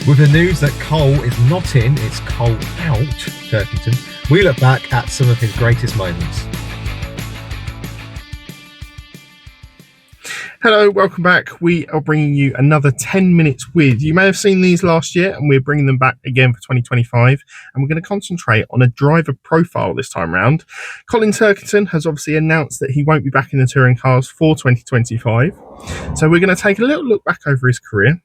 With the news that Cole is not in, it's Cole out, Turkington, we look back at some of his greatest moments. Hello, welcome back. We are bringing you another 10 minutes with. You may have seen these last year, and we're bringing them back again for 2025. And we're going to concentrate on a driver profile this time round. Colin Turkington has obviously announced that he won't be back in the touring cars for 2025. So we're going to take a little look back over his career,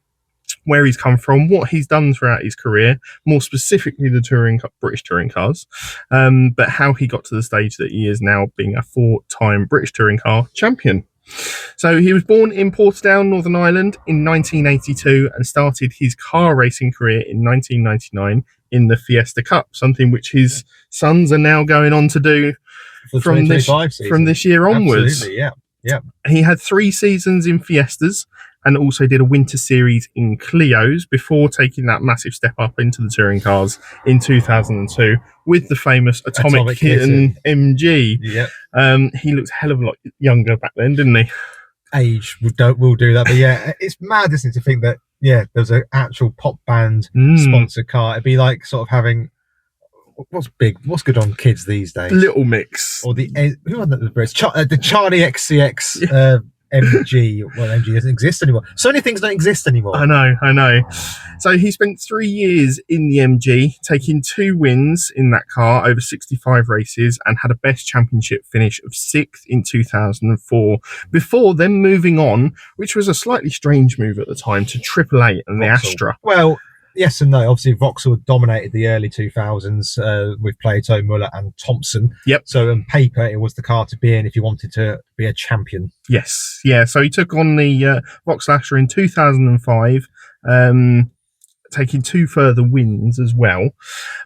where he's come from, what he's done throughout his career, more specifically the British touring cars, but how he got to the stage that he is now, being a 4-time British touring car champion. So he was born in Portadown, Northern Ireland in 1982 and started his car racing career in 1999 in the Fiesta Cup, something which his sons are now going on to do from this year onwards. Absolutely, yeah. He had 3 seasons in Fiestas and also did a winter series in Clios before taking that massive step up into the touring cars in 2002 with the famous Atomic Kitten MG. Yep. He looked a hell of a lot younger back then, didn't he? Age will do that, but yeah, it's mad, isn't it, to think that there's an actual pop band sponsored car. It'd be like sort of having what's good on kids these days, Little Mix, or the Charlie XCX MG. Well, MG doesn't exist anymore. So many things don't exist anymore. I know. So he spent 3 years in the MG, taking 2 wins in that car over 65 races, and had a best championship finish of 6th in 2004, before then moving on, which was a slightly strange move at the time, to Triple Eight and the Astra. Well, yes and no. Obviously, Vauxhall dominated the early 2000s with Plato, Muller and Thompson. Yep. So on paper, it was the car to be in if you wanted to be a champion. Yes. Yeah. So he took on the Vauxhall Astra in 2005, taking 2 further wins as well.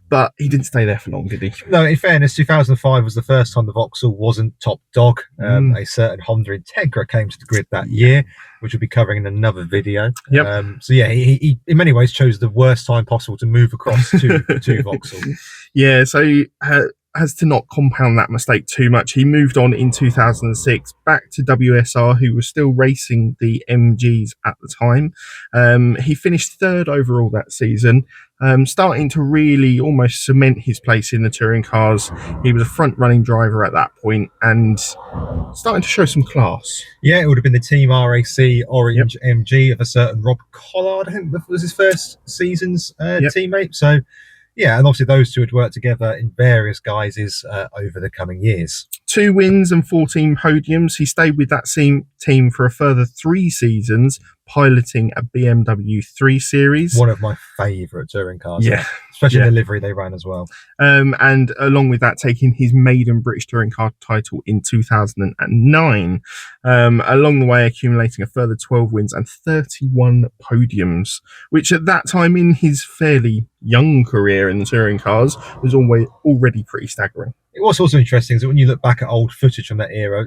But he didn't stay there for long, did he? No, in fairness, 2005 was the first time the Vauxhall wasn't top dog. A certain Honda Integra came to the grid that year, which we'll be covering in another video. Yep. So yeah, he in many ways chose the worst time possible to move across to Vauxhall. Yeah, so he has to not compound that mistake too much. He moved on in 2006 back to WSR, who was still racing the MGs at the time. He finished 3rd overall that season, starting to really almost cement his place in the touring cars. He was a front-running driver at that point and starting to show some class. Yeah, it would have been the Team RAC Orange MG of a certain Rob Collard, I think that was his first season's teammate. So yeah, and obviously those two had worked together in various guises over the coming years. 2 wins and 14 podiums. He stayed with that same team for a further 3 seasons, piloting a BMW 3 Series. One of my favourite touring cars. Yeah. Especially the livery they ran as well. And along with that, taking his maiden British touring car title in 2009. Along the way, accumulating a further 12 wins and 31 podiums, which at that time in his fairly young career in the touring cars was already pretty staggering. What's also interesting is that when you look back at old footage from that era,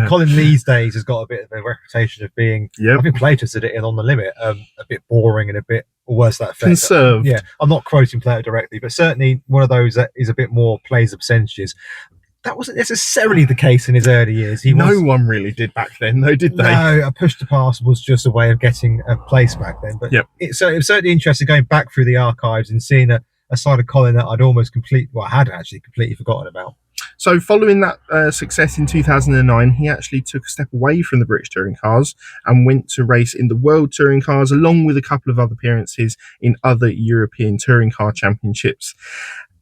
Colin these days has got a bit of a reputation of being, I think Plato said it in On the Limit, a bit boring and a bit, or worse that effect. Conserved. Yeah, I'm not quoting Plato directly, but certainly one of those that is a bit more plays the percentages. That wasn't necessarily the case in his early years. No one really did back then, though, did they? No, a push to pass was just a way of getting a place back then. But it was certainly interesting going back through the archives and seeing a side of Colin that I'd almost had actually completely forgotten about. So following that success in 2009, he actually took a step away from the British touring cars and went to race in the World Touring Cars, along with a couple of other appearances in other European touring car championships.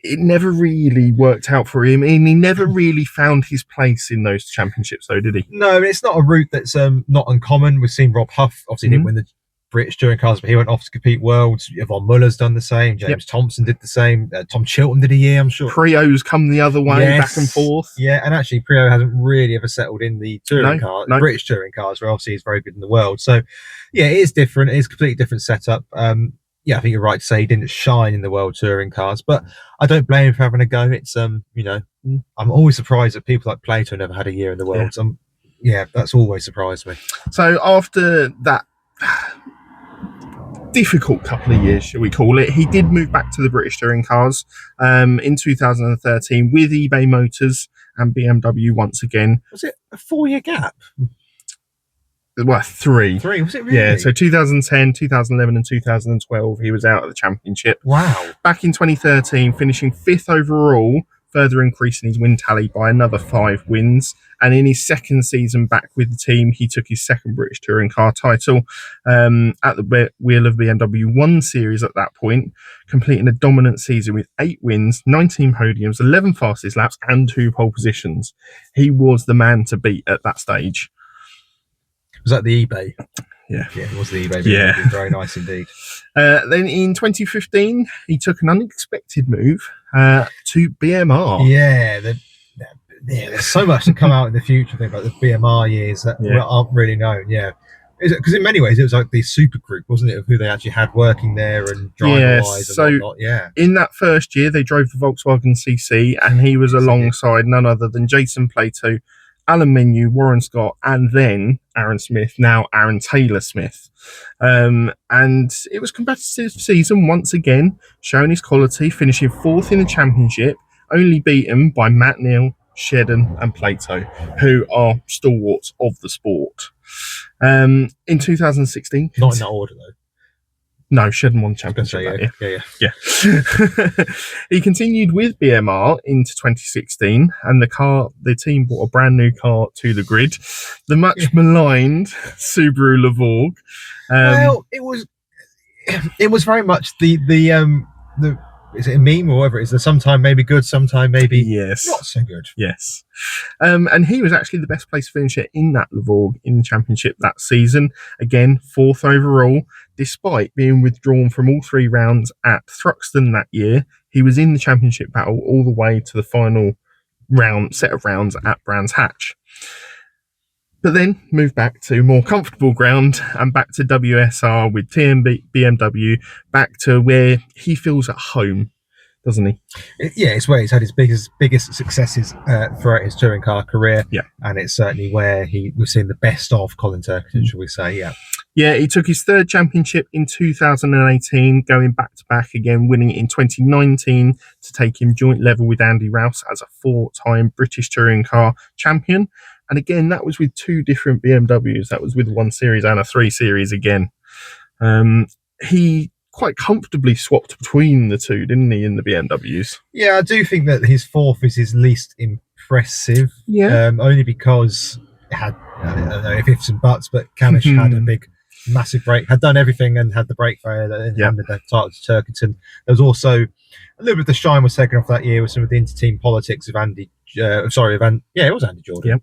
It never really worked out for him, and he never really found his place in those championships, though, did he? No, it's not a route that's not uncommon. We've seen Rob Huff, obviously didn't win the British touring cars, but he went off to compete worlds. Yvonne Muller's done the same. James Thompson did the same. Tom Chilton did a year, I'm sure. Prio's come the other way, back and forth. Yeah, and actually Prio hasn't really ever settled in the touring cars, British touring cars, where obviously he's very good in the world. So yeah, it is different. It is a completely different setup. I think you're right to say he didn't shine in the world touring cars, but I don't blame him for having a go. It's I'm always surprised that people like Plato never had a year in the world. That's always surprised me. So after that difficult couple of years, shall we call it, he did move back to the British touring cars in 2013 with eBay Motors and BMW once again. Was it a 4-year gap? Well, three. Three, was it really? Yeah, so 2010, 2011 and 2012, he was out of the championship. Wow. Back in 2013, finishing 5th overall, further increasing his win tally by another 5 wins. And in his second season back with the team, he took his second British Touring Car title at the wheel of BMW 1 Series at that point, completing a dominant season with 8 wins, 19 podiums, 11 fastest laps and 2 pole positions. He was the man to beat at that stage. Was that the eBay? Yeah. Yeah, it was the eBay. Yeah. Very nice indeed. Then in 2015, he took an unexpected move to BMR. Yeah, there's so much to come out in the future about the BMR years that aren't really known. Yeah, because in many ways it was like the super group, wasn't it, of who they actually had working there and driver-wise and whatnot. Yeah. In that first year, they drove the Volkswagen CC, and he was alongside none other than Jason Plato, Alan Menu, Warren Scott, and then Aaron Smith, now Aaron Taylor Smith. And it was a competitive season once again, showing his quality, finishing 4th in the championship, only beaten by Matt Neal, Shedden and Plato, who are stalwarts of the sport. In 2016... Not in that order, though. No, Shedden won the championship that year. Yeah. He continued with BMR into 2016, and the team brought a brand new car to the grid, the much maligned Subaru Levorg. Well, it was very much the is it a meme or whatever it is? The sometime maybe good, sometime maybe not so good. Yes. And he was actually the best place finisher in that Levorg in the championship that season. Again, 4th overall, despite being withdrawn from all 3 rounds at Thruxton that year. He was in the championship battle all the way to the final set of rounds at Brands Hatch. But then moved back to more comfortable ground and back to WSR with TMB BMW, back to where he feels at home, doesn't he? Yeah, it's where he's had his biggest successes throughout his touring car career. Yeah. And it's certainly where we've seen the best of Colin Turkington, shall we say, yeah. Yeah, he took his 3rd championship in 2018, going back-to-back again, winning in 2019 to take him joint level with Andy Rouse as a 4-time British touring car champion. And again, that was with 2 different BMWs. That was with 1 Series and a 3 Series again. He quite comfortably swapped between the 2, didn't he, in the BMWs? Yeah, I do think that his 4th is his least impressive. Yeah. Only because it had, I don't know if ifs and buts, but Camish had a massive break, had done everything and had the brake failure that handed the title to Turkington. There was also a little bit of the shine was taken off that year with some of the inter-team politics of Andy. It was Andy Jordan.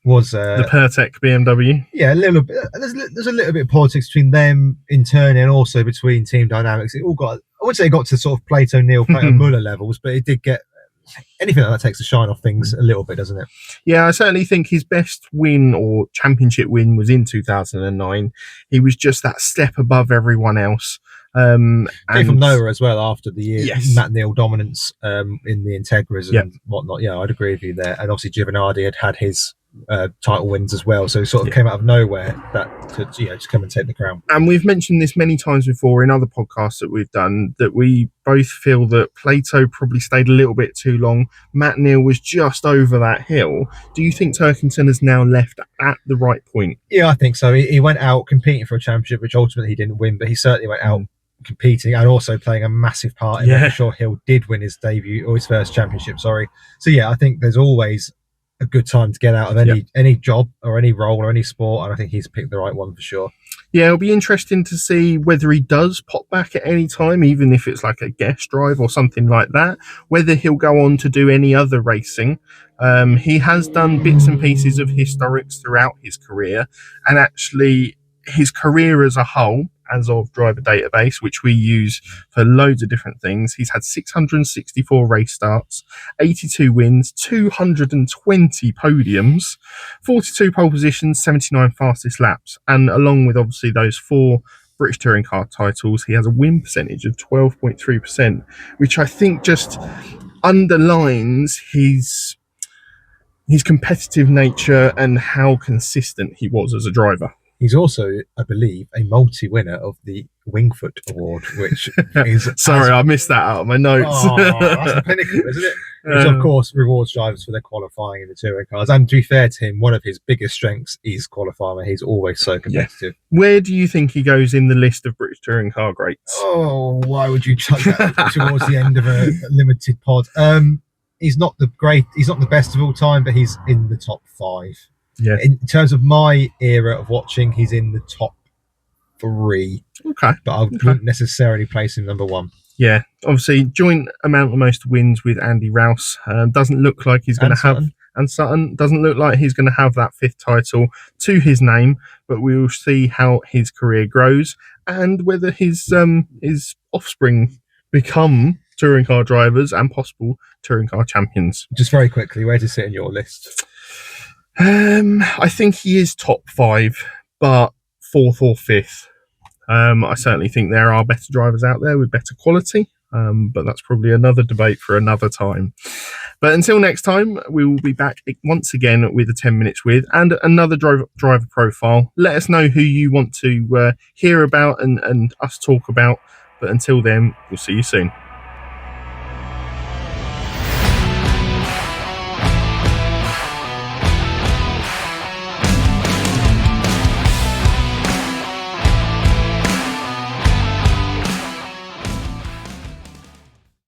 Was the Pertec BMW? Yeah, a little bit. There's a little bit of politics between them internally and also between team dynamics. It all got, I would say, it got to sort of Plato Muller levels, but it did get anything like that takes the shine off things a little bit, doesn't it? Yeah, I certainly think his best win or championship win was in 2009. He was just that step above everyone else. Came from nowhere as well after the year Matt Neal dominance in the Integras and whatnot. Yeah, I'd agree with you there. And obviously Giovanardi had his title wins as well, so it sort of came out of nowhere that to come and take the crown. And we've mentioned this many times before in other podcasts that we've done, that we both feel that Plato probably stayed a little bit too long. Matt Neal was just over that hill. Do you think Turkington has now left at the right point? Yeah, I think so. He went out competing for a championship, which ultimately he didn't win, but he certainly went out competing and also playing a massive part in making sure Hill did win his debut or his first championship. So yeah, I think there's always a good time to get out of any job or any role or any sport, and I think he's picked the right one for sure. Yeah, it'll be interesting to see whether he does pop back at any time, even if it's like a guest drive or something like that, whether he'll go on to do any other racing. He has done bits and pieces of historics throughout his career, and actually his career as a whole, as of Driver Database, which we use for loads of different things, he's had 664 race starts, 82 wins, 220 podiums, 42 pole positions, 79 fastest laps, and along with obviously those 4 British Touring Car titles, he has a win percentage of 12.3%, which I think just underlines his competitive nature and how consistent he was as a driver. He's also, I believe, a multi-winner of the Wingfoot Award, which is... Sorry, I missed that out of my notes. Oh, that's the pinnacle, isn't it? Which, of course, rewards drivers for their qualifying in the touring cars. And to be fair to him, one of his biggest strengths is qualifying. He's always so competitive. Yeah. Where do you think he goes in the list of British touring car greats? Oh, why would you chuck that towards the end of a limited pod? He's not the best of all time, but he's in the top 5. Yeah. In terms of my era of watching, he's in the top 3. Okay. But I wouldn't necessarily place him number 1. Yeah. Obviously, joint amount of most wins with Andy Rouse. Doesn't look like he's going to have... And Sutton doesn't look like he's going to have that 5th title to his name, but we will see how his career grows and whether his offspring become touring car drivers and possible touring car champions. Just very quickly, where does he sit in your list? I think he is top 5, but 4th or 5th. I certainly think there are better drivers out there with better quality, but that's probably another debate for another time. But until next time, we will be back once again with a 10 minutes with and another driver profile. Let us know who you want to hear about and us talk about. But until then, we'll see you soon.